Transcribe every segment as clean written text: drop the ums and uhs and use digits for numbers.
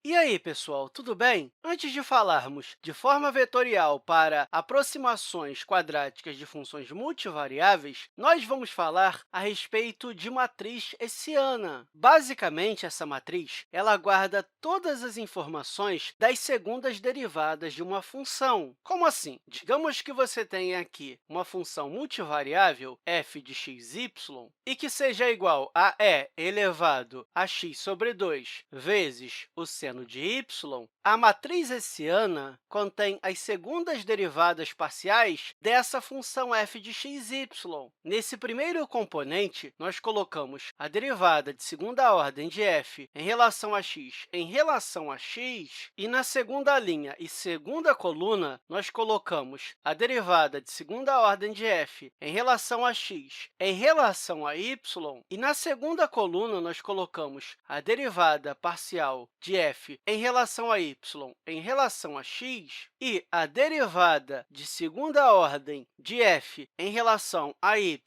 E aí, pessoal, tudo bem? Antes de falarmos de forma vetorial para aproximações quadráticas de funções multivariáveis, nós vamos falar a respeito de matriz hessiana. Basicamente, essa matriz ela guarda todas as informações das segundas derivadas de uma função. Como assim? Digamos que você tenha aqui uma função multivariável, f de x, y, e que seja igual a e elevado a x sobre 2 vezes o seno de y, a matriz hessiana contém as segundas derivadas parciais dessa função f de x, y. Nesse primeiro componente, nós colocamos a derivada de segunda ordem de f em relação a x e na segunda linha e segunda coluna, nós colocamos a derivada de segunda ordem de f em relação a x e na segunda coluna, nós colocamos a derivada parcial de f em relação a y em relação a x e a derivada de segunda ordem de f em relação a y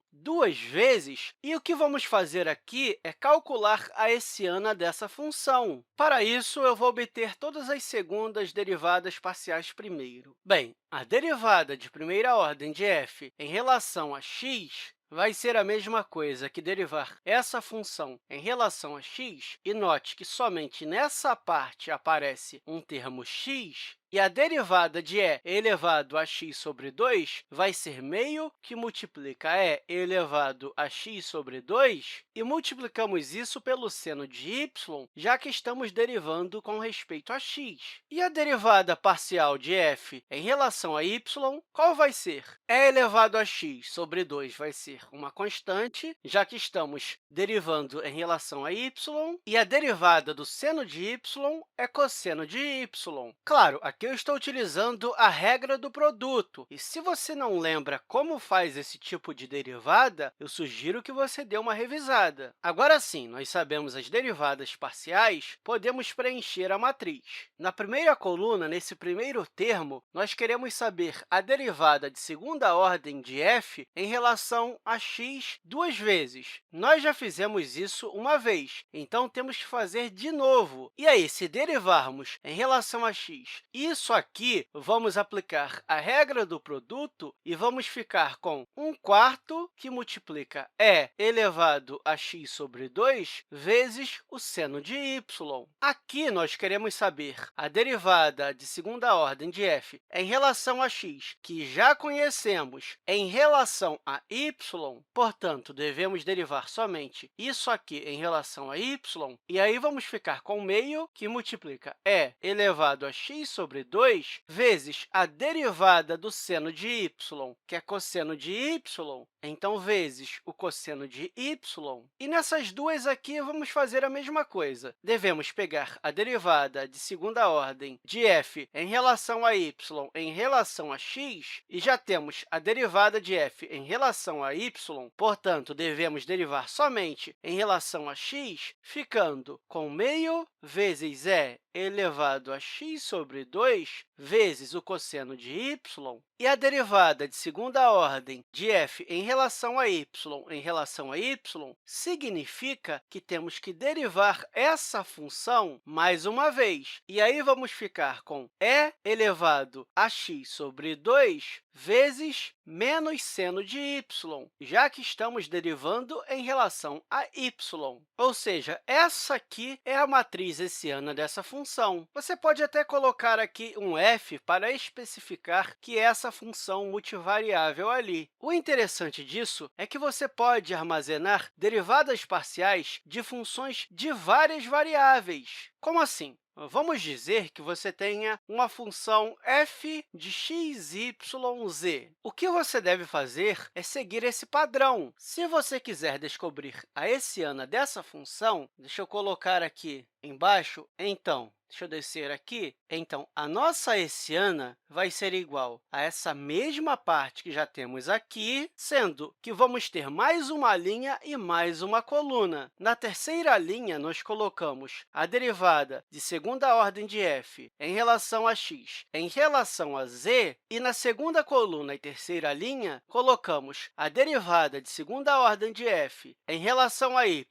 duas vezes, e o que vamos fazer aqui é calcular a hessiana dessa função. Para isso, eu vou obter todas as segundas derivadas parciais primeiro. Bem, a derivada de primeira ordem de f em relação a x vai ser a mesma coisa que derivar essa função em relação a x, e note que somente nessa parte aparece um termo x, e a derivada de e elevado a x sobre 2 vai ser meio que multiplica e elevado a x sobre 2, e multiplicamos isso pelo seno de y, já que estamos derivando com respeito a x. E a derivada parcial de f em relação a y, qual vai ser? E elevado a x sobre 2 vai ser uma constante, já que estamos derivando em relação a y, e a derivada do seno de y é cosseno de y. Claro, aqui eu estou utilizando a regra do produto, e se você não lembra como faz esse tipo de derivada, eu sugiro que você dê uma revisada. Agora sim, nós sabemos as derivadas parciais, podemos preencher a matriz. Na primeira coluna, nesse primeiro termo, nós queremos saber a derivada de segunda ordem de f em relação a x duas vezes. Nós já fizemos isso uma vez, então temos que fazer de novo. E aí, se derivarmos em relação a x isso aqui, vamos aplicar a regra do produto e vamos ficar com 1/4 que multiplica e elevado a x sobre 2 vezes o seno de y. Aqui, nós queremos saber a derivada de segunda ordem de f em relação a x, que já conhecemos, em relação a y, portanto, devemos derivar somente isso aqui em relação a y, e aí vamos ficar com meio, que multiplica e elevado a x sobre 2 vezes a derivada do seno de y, que é cosseno de y, então, vezes o cosseno de y. E nessas duas aqui, vamos fazer a mesma coisa. Devemos pegar a derivada de segunda ordem de f em relação a y em relação a x, e já temos a derivada de f em relação a y, portanto, devemos derivar somente em relação a x, ficando com meio vezes e elevado a x sobre 2 vezes o cosseno de y, e a derivada de segunda ordem de f em relação a y significa que temos que derivar essa função mais uma vez. E aí, vamos ficar com e elevado a x sobre 2 vezes menos seno de y, já que estamos derivando em relação a y. Ou seja, essa aqui é a matriz hessiana dessa função. Você pode até colocar aqui um f para especificar que é essa função multivariável ali. O interessante disso é que você pode armazenar derivadas parciais de funções de várias variáveis. Como assim? Vamos dizer que você tenha uma função f de x, y, z. O que você deve fazer é seguir esse padrão. Se você quiser descobrir a hessiana dessa função, deixa eu colocar aqui embaixo, então, Deixa eu descer aqui. Então, a nossa hessiana vai ser igual a essa mesma parte que já temos aqui, sendo que vamos ter mais uma linha e mais uma coluna. Na terceira linha, nós colocamos a derivada de segunda ordem de f em relação a x em relação a z, e na segunda coluna e terceira linha, colocamos a derivada de segunda ordem de f em relação a y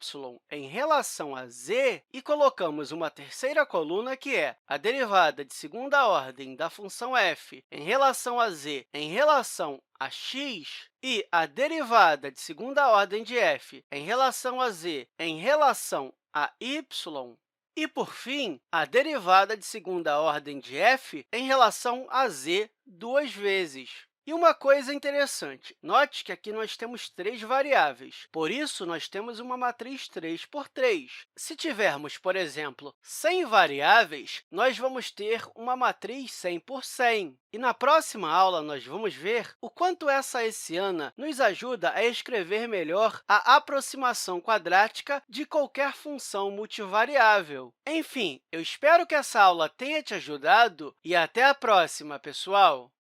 em relação a z, e colocamos uma terceira coluna, que é a derivada de segunda ordem da função f em relação a z em relação a x, e a derivada de segunda ordem de f em relação a z em relação a y, e, por fim, a derivada de segunda ordem de f em relação a z duas vezes. E uma coisa interessante, note que aqui nós temos três variáveis, por isso, nós temos uma matriz 3 por 3. Se tivermos, por exemplo, 100 variáveis, nós vamos ter uma matriz 100 por 100. E na próxima aula, nós vamos ver o quanto essa hessiana nos ajuda a escrever melhor a aproximação quadrática de qualquer função multivariável. Enfim, eu espero que essa aula tenha te ajudado e até a próxima, pessoal!